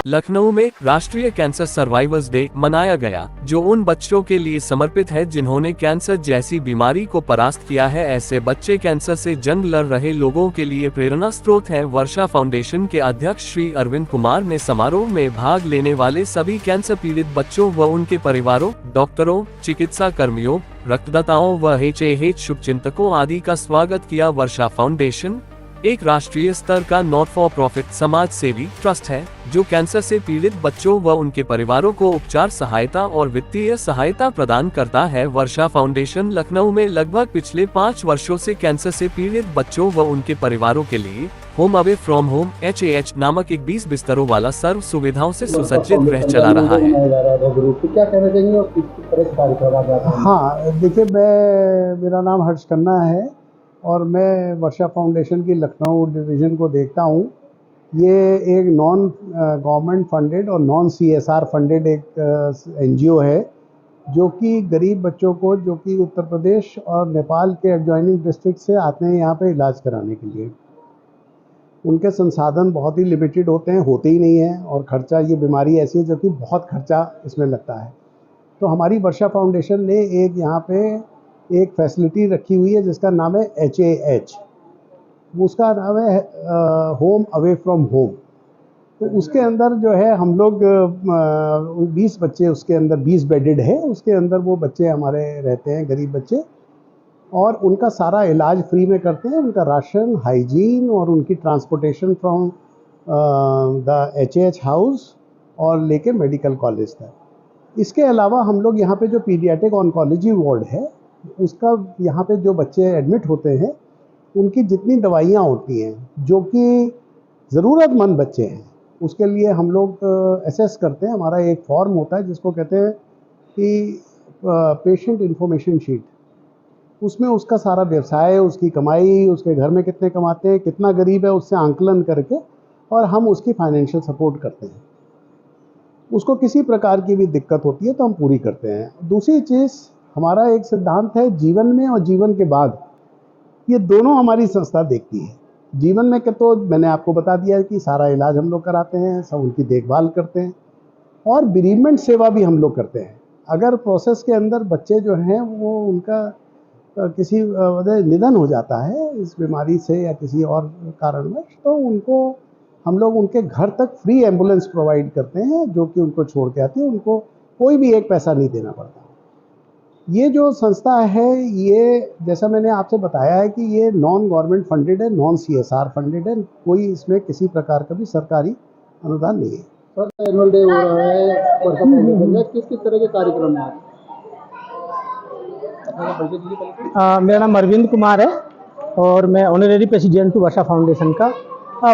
लखनऊ में राष्ट्रीय cancer survivors day मनाया गया, जो उन बच्चों के लिए समर्पित है जिन्होंने कैंसर जैसी बीमारी को परास्त किया है। ऐसे बच्चे कैंसर से जंग लड़ रहे लोगों के लिए प्रेरणा स्रोत है। वर्षा फाउंडेशन के अध्यक्ष श्री अरविंद कुमार ने समारोह में भाग लेने वाले सभी कैंसर पीड़ित बच्चों व उनके परिवारों, डॉक्टरों, चिकित्सा कर्मियों, रक्तदाताओं व शुभचिंतकों आदि का स्वागत किया। वर्षा फाउंडेशन एक राष्ट्रीय स्तर का नॉट फॉर प्रॉफिट समाज सेवी ट्रस्ट है, जो कैंसर से पीड़ित बच्चों व उनके परिवारों को उपचार सहायता और वित्तीय सहायता प्रदान करता है। वर्षा फाउंडेशन लखनऊ में लगभग पिछले 5 वर्षों से कैंसर से पीड़ित बच्चों व उनके परिवारों के लिए home away from home HAH नामक एक 20 बिस्तरों वाला सर्व सुविधाओं से सुसज्जित गृह चला रहा है। क्या कहना चाहिए और किस तरह कार्यक्रम? हाँ, देखिए, मेरा नाम हर्ष खन्ना है और मैं वर्षा फाउंडेशन की लखनऊ डिवीज़न को देखता हूँ। ये एक नॉन गवर्नमेंट फंडेड और नॉन CSR फंडेड एक NGO है, जो कि गरीब बच्चों को, जो कि उत्तर प्रदेश और नेपाल के एडजॉइनिंग डिस्ट्रिक्ट से आते हैं यहाँ पे इलाज कराने के लिए। उनके संसाधन बहुत ही लिमिटेड होते ही नहीं हैं, और खर्चा, ये बीमारी ऐसी है जो कि बहुत खर्चा इसमें लगता है। तो हमारी वर्षा फाउंडेशन ने एक यहाँ पे एक फैसिलिटी रखी हुई है जिसका नाम है HAH। उसका नाम है होम अवे फ्रॉम होम। तो उसके अंदर जो है हम लोग 20 बच्चे, उसके अंदर 20 बेडेड है, उसके अंदर वो बच्चे हमारे रहते हैं, गरीब बच्चे, और उनका सारा इलाज फ्री में करते हैं। उनका राशन, हाइजीन और उनकी transportation from the HAH house और लेके मेडिकल कॉलेज तक। इसके अलावा हम लोग यहाँ पे जो पीडियाट्रिक ऑन्कोलॉजी वार्ड है, उसका यहाँ पे जो बच्चे एडमिट होते हैं, उनकी जितनी दवाइयाँ होती हैं जो कि ज़रूरतमंद बच्चे हैं, उसके लिए हम लोग असेस करते हैं। हमारा एक फॉर्म होता है जिसको कहते हैं कि पेशेंट इन्फॉर्मेशन शीट। उसमें उसका सारा व्यवसाय, उसकी कमाई, उसके घर में कितने कमाते हैं, कितना गरीब है, उससे आंकलन करके और हम उसकी फाइनेंशियल सपोर्ट करते हैं। उसको किसी प्रकार की भी दिक्कत होती है तो हम पूरी करते हैं। दूसरी चीज़, हमारा एक सिद्धांत है, जीवन में और जीवन के बाद, ये दोनों हमारी संस्था देखती है। जीवन में के तो मैंने आपको बता दिया है कि सारा इलाज हम लोग कराते हैं, सब उनकी देखभाल करते हैं, और बेरीमेंट सेवा भी हम लोग करते हैं। अगर प्रोसेस के अंदर बच्चे जो हैं वो उनका किसी वजह निधन हो जाता है इस बीमारी से या किसी और कारणवश, तो उनको हम लोग उनके घर तक फ्री एम्बुलेंस प्रोवाइड करते हैं, जो कि उनको छोड़ के आती है। उनको कोई भी एक पैसा नहीं देना पड़ता। ये जो संस्था है, ये जैसा मैंने आपसे बताया है कि ये नॉन गवर्नमेंट फंडेड है, नॉन CSR फंडेड है। कोई इसमें किसी प्रकार का भी सरकारी अनुदान नहीं है। सर, एनुअल डे हो रहा है वर्षा फाउंडेशन में, किस किस तरह के कार्यक्रम हैं? मेरा नाम अरविंद कुमार है और मैं ऑनरेरी प्रेसिडेंट हूँ वर्षा फाउंडेशन का।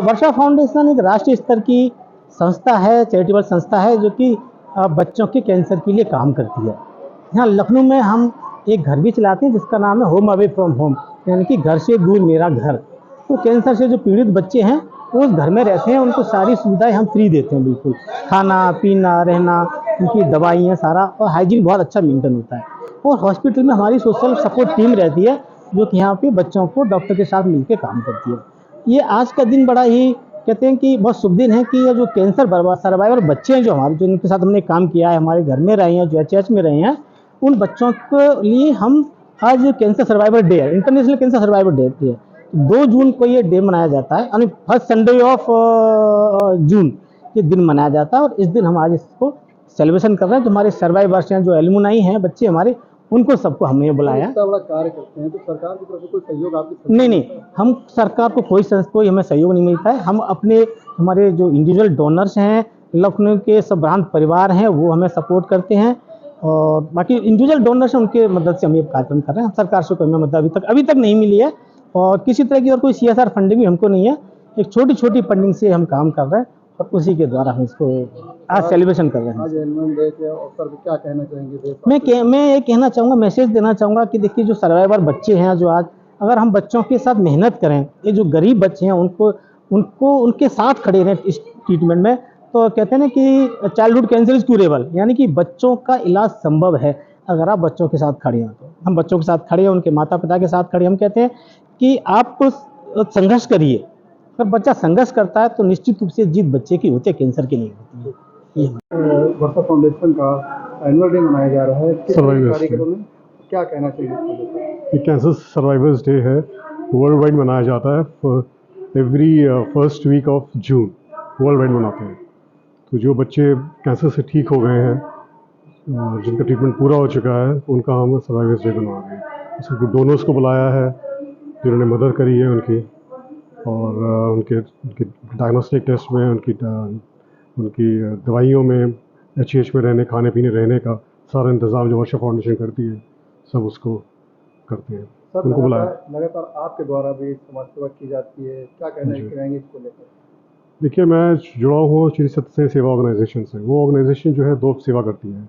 वर्षा फाउंडेशन एक राष्ट्रीय स्तर की संस्था है, चैरिटेबल संस्था है, जो कि बच्चों के कैंसर के लिए काम करती है। यहाँ लखनऊ में हम एक घर भी चलाते हैं जिसका नाम है होम अवे फ्रॉम होम, यानी कि घर से दूर मेरा घर। तो कैंसर से जो पीड़ित बच्चे हैं वो उस घर में रहते हैं, उनको सारी सुविधाएं हम फ्री देते हैं, बिल्कुल खाना पीना, रहना, उनकी दवाइयाँ, सारा, और हाइजीन बहुत अच्छा मेंटेन होता है। और हॉस्पिटल में हमारी सोशल सपोर्ट टीम रहती है, जो कि यहाँ पे बच्चों को डॉक्टर के साथ मिलकर काम करती है। ये आज का दिन बड़ा ही, कहते हैं कि बहुत शुभ दिन है कि ये जो कैंसर सर्वाइवर बच्चे हैं, जो हमारे, जो इनके साथ हमने काम किया है, हमारे घर में रहे हैं, जो HAH में रहे हैं, उन बच्चों के लिए हम आज कैंसर सर्वाइवर डे है, इंटरनेशनल कैंसर सर्वाइवर डे है। 2 जून को ये डे मनाया जाता है, यानी फर्स्ट संडे ऑफ जून ये दिन मनाया जाता है। और इस दिन हम आज इसको सेलिब्रेशन कर रहे हैं। तो हमारे सर्वाइवर्स हैं, जो एलुमनाई हैं, बच्चे हमारे, उनको सबको हमने बुलाया। इतना बड़ा कार्य करते हैं तो सरकार की तरफ से कोई सहयोग आपकी? नहीं, हम सरकार को कोई हमें सहयोग नहीं मिलता है। हम हमारे जो इंडिविजुअल डोनर्स हैं, लखनऊ के सब भ्रांत परिवार हैं, वो हमें सपोर्ट करते हैं, और बाकी इंडिविजुअल डोनर्स हैं, उनके मदद से हम ये कार्यक्रम कर रहे हैं। सरकार से कोई मदद अभी तक नहीं मिली है, और किसी तरह की और कोई CSR फंडिंग भी हमको नहीं है। एक छोटी छोटी फंडिंग से हम काम कर रहे हैं और उसी के द्वारा हम इसको आज सेलिब्रेशन कर रहे हैं। आज एनुअल डे के अवसर पर क्या कहना चाहेंगे? मैं ये कहना चाहूँगा, मैसेज देना चाहूँगा कि देखिए, जो सर्वाइवर बच्चे हैं, जो आज अगर हम बच्चों के साथ मेहनत करें, ये जो गरीब बच्चे हैं उनको उनके साथ खड़े रहें इस ट्रीटमेंट में, तो कहते हैं ना कि चाइल्डहुड कैंसर इज क्यूरेबल, यानी कि बच्चों का इलाज संभव है अगर आप बच्चों के साथ खड़े हैं। तो हम बच्चों के साथ खड़े हैं, उनके माता पिता के साथ खड़े। हम कहते हैं कि आप संघर्ष करिए, अगर बच्चा संघर्ष करता है तो निश्चित रूप से जीत बच्चे की होती है, कैंसर की नहीं होती है। ये वर्षा फाउंडेशन का एनुअल डे मनाया जा रहा है, किस सर्वाइवर्स डे। कार्यक्रम में क्या कहना चाहिए इसको लेकर? ये कैंसर सर्वाइवर्स डे है, वर्ल्ड वाइड मनाया जाता है। Every first week of June world wide मनाते हैं। तो जो बच्चे कैंसर से ठीक हो गए हैं, जिनका ट्रीटमेंट पूरा हो चुका है, उनका हम सर्वाइवर्स डे मना रहे हैं। इसमें डोनर्स को बुलाया है जिन्होंने मदद करी है उनकी, और उनके डायग्नोस्टिक टेस्ट में, उनकी दवाइयों में, एच में रहने, खाने पीने रहने का सारा इंतज़ाम जो वर्षा फाउंडेशन करती है, सब उसको करते हैं। सर, उनको बुलाया। लगातार आपके द्वारा भी समाज सेवा की जाती है, क्या कहना चाहेंगे इसको लेकर? देखिए, मैं जुड़ा हूँ श्री सत्य सेवा ऑर्गेनाइजेशन से। वो ऑर्गेनाइजेशन जो है 2 सेवा करती है।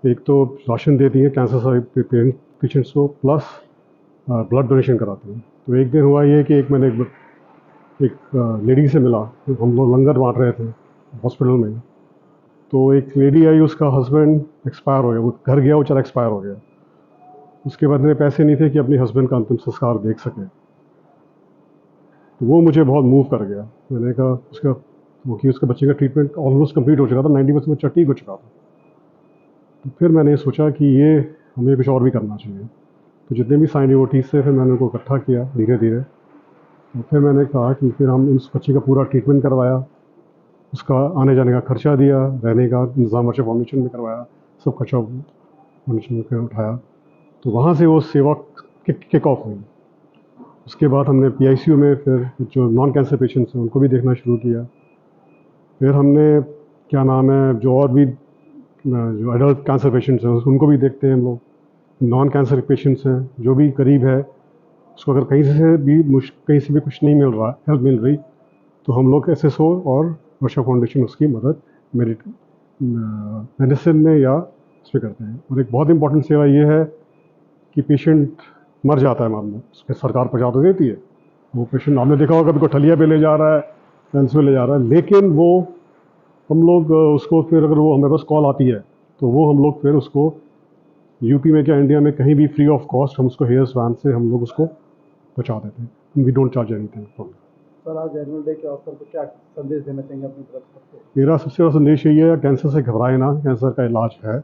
एक तो राशन देती है कैंसर पेशेंट्स को, प्लस ब्लड डोनेशन कराती है। तो एक दिन हुआ ये कि मैंने एक लेडी से मिला, हम लोग लंगर बांट रहे थे हॉस्पिटल में। तो एक लेडी आई, उसका हस्बैंड एक्सपायर हो गया, वो घर गया, वो चला एक्सपायर हो गया। उसके बाद में पैसे नहीं थे कि अपने हस्बैंड का अंतिम संस्कार देख सकें। तो वो मुझे बहुत मूव कर गया। मैंने कहा उसका बच्चे का ट्रीटमेंट ऑलमोस्ट कंप्लीट हो चुका था, 90% बच्चा ठीक हो चुका था। तो फिर मैंने सोचा कि ये हमें कुछ और भी करना चाहिए। तो जितने भी साइन डिवोटीज थे, फिर मैंने उनको इकट्ठा किया धीरे धीरे। और फिर मैंने कहा कि फिर हम उस बच्चे का पूरा ट्रीटमेंट करवाया, उसका आने जाने का खर्चा दिया, रहने का इंतज़ाम वर्षा फाउंडेशन में करवाया, सब खर्चा फाउंडेशन में उठाया। तो वहाँ से वो सेवा किक ऑफ हुई। उसके बाद हमने PICU में फिर जो नॉन कैंसर पेशेंट्स हैं उनको भी देखना शुरू किया। फिर हमने क्या नाम है, जो और भी जो एडल्ट कैंसर पेशेंट्स हैं उनको भी देखते हैं हम लोग। नॉन कैंसर पेशेंट्स हैं, जो भी करीब है, उसको अगर कहीं से भी कुछ नहीं मिल रहा, हेल्प मिल रही, तो हम लोग SSO और वर्षा फाउंडेशन उसकी मदद मेडिसिन में या उसमें करते हैं। और एक बहुत इंपॉर्टेंट सेवा ये है कि पेशेंट मर जाता है, मान लो उसके सरकार पहुँचा तो देती है, वो पेशेंट आपने देखा होगा, कभी को ठलिया पे ले जा रहा है, लेंस में ले जा रहा है, लेकिन वो हम लोग उसको फिर अगर वो हमारे पास कॉल आती है तो वो हम लोग फिर उसको यूपी में क्या इंडिया में कहीं भी फ्री ऑफ कॉस्ट हम उसको हेयर्स वैन से हम लोग उसको पहुँचा देते हैं। We don't charge anything. Sir, आज एनुअल डे के अवसर पर क्या संदेश देना चाहेंगे अपनी तरफ से? मेरा सबसे बड़ा संदेश यही है, कैंसर से घबराए ना, कैंसर का इलाज है।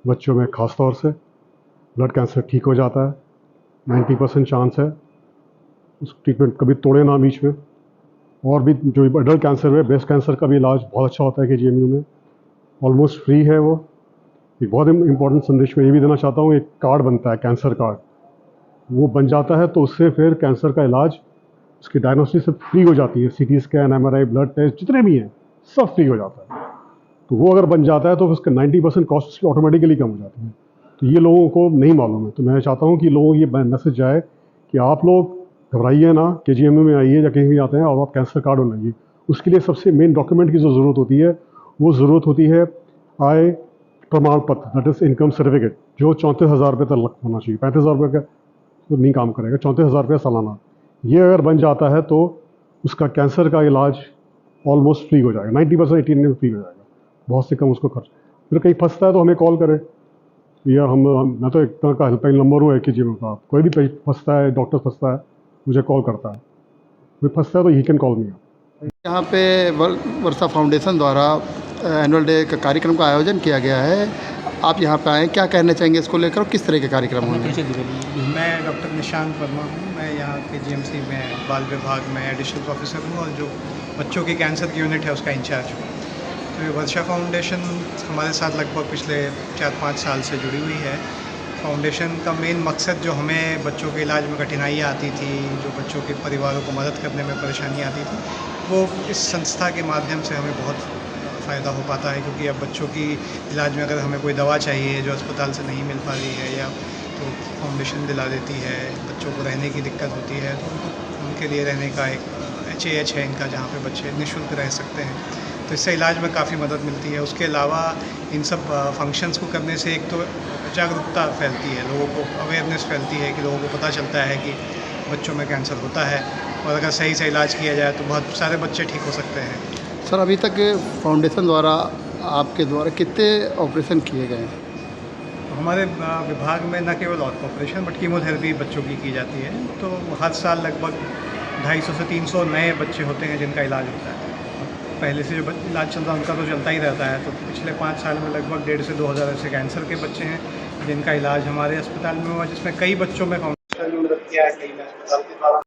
बच्चों में ख़ास तौर से ब्लड कैंसर ठीक हो जाता है, 90% चांस है। उस ट्रीटमेंट कभी तोड़े ना बीच में। और भी जो एडल्ट कैंसर है, ब्रेस्ट कैंसर का भी इलाज बहुत अच्छा होता है KGMU में, ऑलमोस्ट फ्री है वो। एक बहुत इंपॉर्टेंट संदेश मैं ये भी देना चाहता हूँ, एक कार्ड बनता है कैंसर कार्ड, वो बन जाता है तो उससे फिर कैंसर का इलाज, उसकी डायग्नोसिस सब फ्री हो जाती है। CT scan, MRI, blood test जितने भी हैं सब फ्री हो जाता है। तो वो अगर बन जाता है तो उसका 90% कॉस्ट उसकी ऑटोमेटिकली कम हो जाती है। तो ये लोगों को नहीं मालूम है। तो मैं चाहता हूँ कि लोगों को ये मैसेज जाए कि आप लोग घबराइए ना, KGMU में आइए या कहीं भी आते हैं और आप कैंसर कार्ड बनाइए। उसके लिए सबसे मेन डॉक्यूमेंट की जो ज़रूरत होती है, वो ज़रूरत होती है आय प्रमाण पत्र, दैट इज़ इनकम सर्टिफिकेट, जो 34,000 रुपये तक होना चाहिए। 35,000 रुपये का तो नहीं काम करेगा, 34,000 रुपये सालाना। ये अगर बन जाता है तो उसका कैंसर का इलाज ऑलमोस्ट फ्री हो जाएगा, 90% 18 में फ्री हो जाएगा, बहुत से कम उसको खर्च। फिर कहीं फंसता है तो हमें कॉल करें, या मैं तो एक तरह का हेल्पलाइन नंबर हूँ KGMU का। कोई भी फंसता है, डॉक्टर फंसता है, मुझे कॉल करता है, कोई फंसता है तो ही कैन कॉल मी। यहाँ पे वर्षा फाउंडेशन द्वारा एनुअल डे का कार्यक्रम का आयोजन किया गया है। आप यहाँ पे आए, क्या कहना चाहेंगे इसको लेकर और किस तरह के कार्यक्रम होंगे? मैं डॉक्टर निशांत वर्मा हूँ। मैं यहाँ के GMC में बाल विभाग में एडिशनल प्रोफेसर हूँ और जो बच्चों की कैंसर की यूनिट है उसका इंचार्ज हूँ। तो ये वर्षा फाउंडेशन हमारे साथ लगभग पिछले 4-5 साल से जुड़ी हुई है। फाउंडेशन का मेन मकसद, जो हमें बच्चों के इलाज में कठिनाइयाँ आती थी, जो बच्चों के परिवारों को मदद करने में परेशानियाँ आती थी, वो इस संस्था के माध्यम से हमें बहुत फ़ायदा हो पाता है। क्योंकि अब बच्चों की इलाज में अगर हमें कोई दवा चाहिए जो अस्पताल से नहीं मिल पा रही है, या तो फाउंडेशन दिला देती है। बच्चों को रहने की दिक्कत होती है तो उनके लिए रहने का एक HAH है इनका, जहाँ पे बच्चे निःशुल्क रह सकते हैं। तो इससे इलाज में काफ़ी मदद मिलती है। उसके अलावा इन सब फंक्शंस को करने से एक तो जागरूकता फैलती है, लोगों को अवेयरनेस फैलती है कि लोगों को पता चलता है कि बच्चों में कैंसर होता है, और अगर सही से इलाज किया जाए तो बहुत सारे बच्चे ठीक हो सकते हैं। सर, अभी तक फाउंडेशन द्वारा आपके द्वारा कितने ऑपरेशन किए गए हैं? हमारे विभाग में न केवल ऑपरेशन बट कीमोथेरेपी बच्चों की जाती है। तो हर साल लगभग 250 से 300 नए बच्चे होते हैं जिनका इलाज होता है। पहले से जो इलाज चल रहा है उनका तो चलता ही रहता है। तो पिछले 5 साल में लगभग 1.5 से 2,000 ऐसे कैंसर के बच्चे हैं जिनका इलाज हमारे अस्पताल में हुआ, जिसमें कई बच्चों में फाउंडेशन किया है, कई में अस्पताल के द्वारा